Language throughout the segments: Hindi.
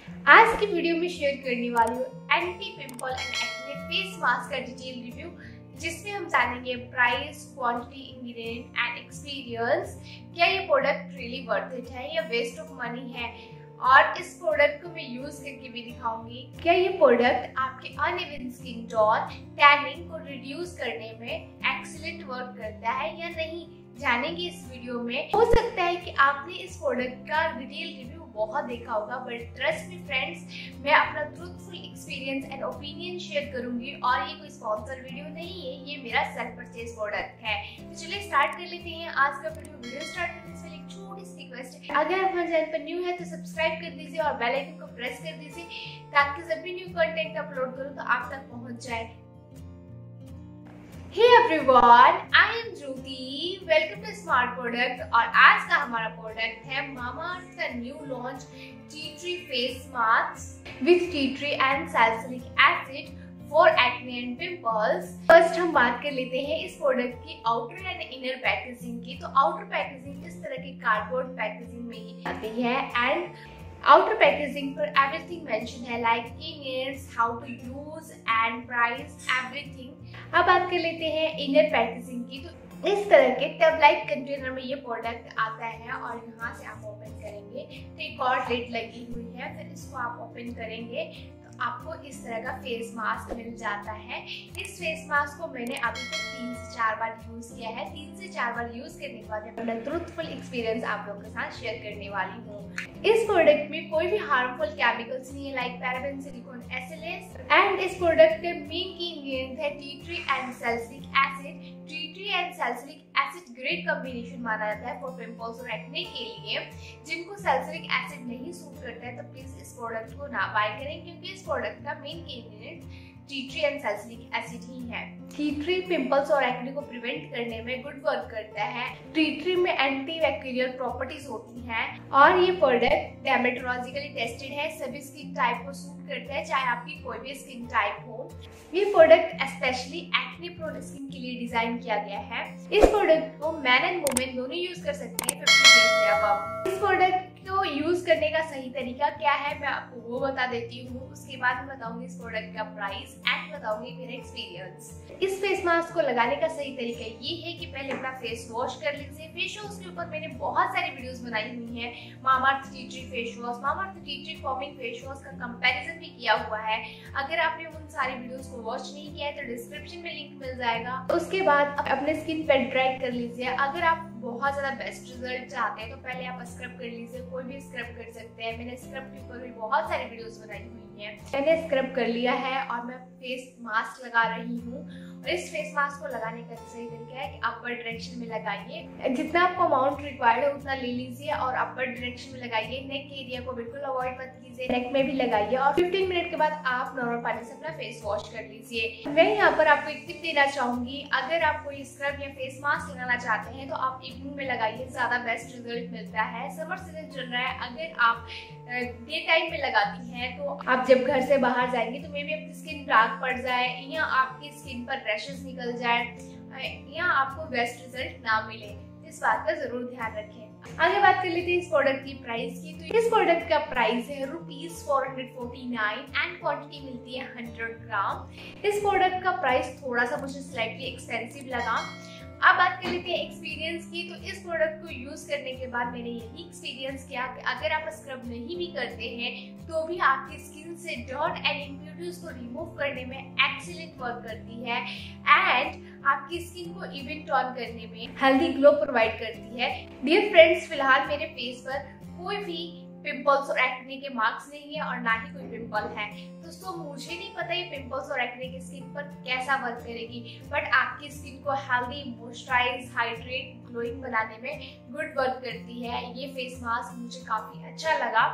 आज की वीडियो में शेयर करने वाली हूँ anti pimple and acne face mask का डिटेल रिव्यू, जिसमें हम जानेंगे price, quantity, ingredient and experience. क्या ये प्रोडक्ट रियली वर्थ इट है या वेस्ट ऑफ मनी है, और इस प्रोडक्ट को मैं यूज करके भी दिखाऊंगी। क्या ये प्रोडक्ट आपके अनइवन स्किन टोन, टैनिंग को रिड्यूस करने में एक्सीलेंट वर्क करता है या नहीं, जानेंगे इस वीडियो में। हो सकता है कि आपने इस प्रोडक्ट का डिटेल रिव्यू बहुत देखा होगा, बट ट्रस्ट मी फ्रेंड्स, मैं अपना truthful experience and opinion share करूंगी और ये कोई स्पॉन्सर वीडियो नहीं है, ये मेरा सेल्फ परचेज प्रोडक्ट है। तो चलिए स्टार्ट कर लेते हैं आज का वीडियो स्टार्ट करने से पहले एक छोटी सी रिक्वेस्ट है, अगर आप हमारे चैनल पर न्यू है तो सब्सक्राइब कर दीजिए और बेल आइकन को प्रेस कर दीजिए ताकि जब भी न्यू कंटेंट अपलोड करूं तो आप तक पहुंच जाए। Hey everyone, I am Jyoti. Welcome to Smart Product और आज का हमारा प्रोडक्ट है Mamaearth का new launch tea tree face mask with T tree and salicylic acid for acne and pimples. First हम बात कर लेते हैं इस प्रोडक्ट की आउटर एंड इनर पैकेजिंग की। तो आउटर पैकेजिंग इस तरह की कार्डबोर्ड पैकेजिंग में ही आती है एंड आउटर पैकेजिंग पर एवरीथिंग मेंशन है, like ingredients, how to use and price, everything. अब बात कर लेते हैं इनर पैकेजिंग की। तो इस तरह के टब लाइक कंटेनर में ये प्रोडक्ट आता है और यहाँ से आप ओपन करेंगे तो एक और लिड लगी हुई है, फिर इसको आप ओपन करेंगे तो आपको इस तरह का फेस मास्क मिल जाता है। इस फेस मास्क को मैंने अभी तक 3 से 4 बार यूज किया है। 3 से 4 बार यूज करने के बाद अपना ट्रूथफुल एक्सपीरियंस आप लोगों के साथ शेयर करने वाली हूँ। इस प्रोडक्ट में कोई भी हार्मफुल केमिकल्स नहीं है, like paraben, silicon, SLS। And इस प्रोडक्ट के मेन की इंग्रेडिएंट है tea tree and salicylic acid. T tree and salicylic acid great combination माना जाता है फॉर पिंपल्स और एक्ने के लिए। जिनको सैलिसिलिक एसिड नहीं सूट करता है तो प्लीज इस प्रोडक्ट को ना बाय करें, क्योंकि इस प्रोडक्ट का main ingredient tea tree and salicylic acid ही है। टी ट्री पिंपल्स और एक्ने को प्रिवेंट करने में गुड वर्क करता है। टी ट्री में एंटी बैक्टीरियल प्रॉपर्टीज होती हैं और ये प्रोडक्ट डर्मेटोलॉजिकली टेस्टेड है, सभी स्किन टाइप को सूट करता है, चाहे आपकी कोई भी स्किन टाइप हो। ये product specially acne prone skin के लिए डिजाइन किया गया है। इस प्रोडक्ट को मैन एंड वुमेन दोनों यूज कर सकते हैं 50 ईयर्स से अबव। इस प्रोडक्ट को यूज करने का सही तरीका क्या है मैं आपको वो बता देती हूँ, उसके बाद मैं बताऊंगी इस प्रोडक्ट का प्राइस एंड बताऊंगी मेरा एक्सपीरियंस। इस फेस मास्क को लगाने का सही तरीका ये है कि पहले अपना फेस वॉश कर लीजिए। फेस वॉश के ऊपर मैंने बहुत सारी वीडियोस बनाई हुई हैं, Mamaearth tea tree face wash, Mamaearth tea tree forming face wash का कंपैरिजन भी किया हुआ है। अगर आपने उन सारी वीडियोस को वॉच नहीं किया है तो डिस्क्रिप्शन में लिंक मिल जाएगा। उसके बाद अपने स्किन पे ड्राई कर लीजिए। अगर आप बहुत ज्यादा बेस्ट रिजल्ट चाहते हैं तो पहले आप स्क्रब कर लीजिए, कोई भी स्क्रब कर सकते हैं। मैंने स्क्रब के ऊपर भी बहुत सारी वीडियोस बनाई हुई हैं। मैंने स्क्रब कर लिया है और मैं फेस मास्क लगा रही हूँ। और इस फेस मास्क को लगाने का सही तरीका है कि अपर डायरेक्शन में लगाइए, जितना आपको अमाउंट रिक्वायर्ड है उतना ले लीजिए और अपर डायरेक्शन में लगाइए। नेक एरिया को बिल्कुल अवॉइड मत कीजिए, नेक में भी लगाइए और 15 मिनट के बाद आप नॉर्मल पानी से अपना फेस वॉश कर लीजिए। मैं यहाँ पर आपको एक टिप देना चाहूंगी, अगर आप कोई स्क्रब या फेस मास्क लगाना चाहते हैं तो आप इवनिंग में लगाइए, ज्यादा बेस्ट रिजल्ट मिलता है। समर सीजन चल रहा है, अगर आप डे टाइम में लगाती हैं तो आप जब घर से बाहर जाएंगे तो मे भी आपकी स्किन डार्क पड़ जाए या आपकी स्किन पर रैशेस निकल जाए या आपको बेस्ट रिजल्ट ना मिले, इस बात का जरूर ध्यान रखें। आगे बात कर लेते हैं इस प्रोडक्ट की प्राइस की। तो इस प्रोडक्ट का प्राइस है ₹449 एंड क्वांटिटी मिलती है 100 ग्राम। इस प्रोडक्ट का प्राइस थोड़ा सा मुझे स्लाइटली एक्सपेंसिव लगा। अब बात कर लेते हैं एक्सपीरियंस की। तो इस प्रोडक्ट को यूज करने के बाद मैंने यही एक्सपीरियंस किया कि अगर आप स्क्रब नहीं भी करते हैं तो भी आपकी स्किन से डर्ट एंड इम्प्यूरिटीज को रिमूव करने में एक्सीलेंट वर्क करती है एंड आपकी स्किन को इवन टोन करने में हेल्दी ग्लो प्रोवाइड करती है। डियर फ्रेंड्स, फिलहाल मेरे फेस पर कोई भी पिंपल्स और एक्ने के मार्क्स नहीं है और ना ही कोई पिंपल है। दोस्तों, मुझे नहीं पता ये पिंपल्स और एक्ने की स्किन पर कैसा वर्क करेगी, बट आपकी स्किन को हेल्दी, मॉइस्चराइज, हाइड्रेट, ग्लोइंग बनाने में गुड वर्क करती है। ये फेस मास्क मुझे काफी अच्छा लगा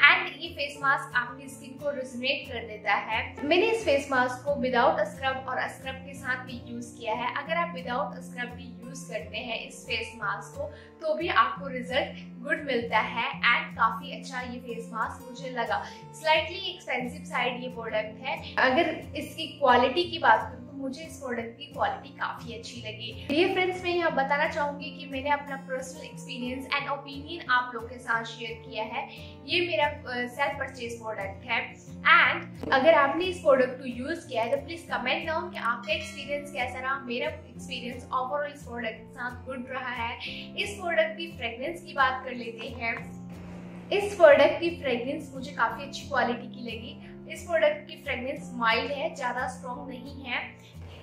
एंड ये फेस मास्क आपकी स्किन को रिजोनेट कर देता है। मैंने इस फेस मास्क को विदाउट स्क्रब और स्क्रब के साथ भी यूज किया है। अगर आप विदाउट स्क्रब भी यूज करते हैं इस फेस मास्क को तो भी आपको रिजल्ट गुड मिलता है एंड काफी अच्छा ये फेस मास्क मुझे लगा। स्लाइटली एक्सपेंसिव साइड ये प्रोडक्ट है। अगर इसकी क्वालिटी की बात करूँ मुझे इस प्रोडक्ट की क्वालिटी काफी अच्छी लगी। डियर फ्रेंड्स, मैं यहाँ बताना चाहूंगी कि मैंने अपना पर्सनल एक्सपीरियंस एंड ओपिनियन आप लोग के साथ शेयर किया है। ये मेरा सेल्फ परचेज प्रोडक्ट है एंड अगर आपने इस प्रोडक्ट को यूज किया है तो प्लीज कमेंट डाउन कि आपका एक्सपीरियंस कैसा रहा। मेरा एक्सपीरियंस ओवरऑल इस प्रोडक्ट के साथ गुड रहा है। इस प्रोडक्ट की फ्रेग्रेंस की बात कर लेते हैं। इस प्रोडक्ट की फ्रेग्रेंस मुझे काफी अच्छी क्वालिटी की लगी। इस प्रोडक्ट की फ्रेग्रेंस माइल्ड है, ज्यादा स्ट्रॉन्ग नहीं है।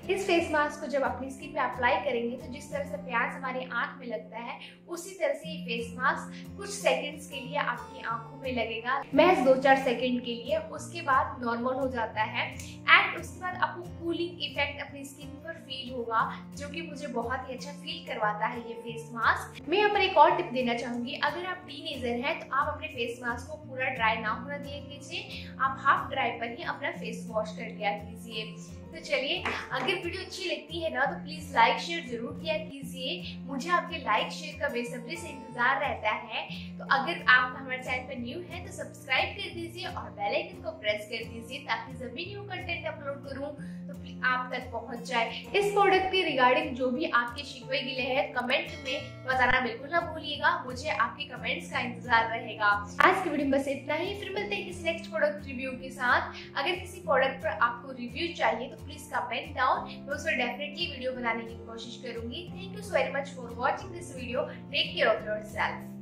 इस फेस मास्क को जब अपनी स्किन पे अप्लाई करेंगे तो जिस तरह से प्यास हमारी आंख में लगता है उसी तरह से ये फेस मास्क कुछ सेकंड्स के लिए आपकी आंखों में लगेगा, महज 2-4 सेकंड के लिए। उसके बाद नॉर्मल हो जाता है एंड उसके बाद आपको कूलिंग इफेक्ट अपनी स्किन पर फील होगा, जो कि मुझे बहुत ही अच्छा फील करवाता है ये फेस मास्क। मैं यहाँ पर एक और टिप देना चाहूंगी। अगर आप टीनेजर हैं तो आप अपने फेस मास्क को पूरा ड्राई ना होना दिया कीजिए, आप हाफ ड्राई पर ही अपना फेस वॉश कर लिया कीजिए। तो चलिए, अगर वीडियो अच्छी लगती है ना तो प्लीज लाइक शेयर जरूर किया कीजिए। मुझे आपके लाइक शेयर का बेसब्री से इंतजार रहता है। तो अगर आप हमारे चैनल पर न्यू हैं तो सब्सक्राइब कर दीजिए और बेल आइकन को प्रेस कर दीजिए ताकि जब भी न्यू कंटेंट अपलोड करूं तो आप तक पहुंच जाए। इस प्रोडक्ट के रिगार्डिंग जो भी आपके शिकवे गिले हैं कमेंट में बताना बिल्कुल ना भूलिएगा। मुझे आपके कमेंट्स का इंतजार रहेगा। आज की वीडियो में बस इतना ही, फिर मिलते हैं किसी नेक्स्ट प्रोडक्ट रिव्यू के साथ। अगर किसी प्रोडक्ट पर आपको रिव्यू चाहिए तो प्लीज कमेंट डाउन, मैं उस पर डेफिनेटली वीडियो बनाने की कोशिश करूंगी। Thank you so very much for watching this video. Take care of yourself.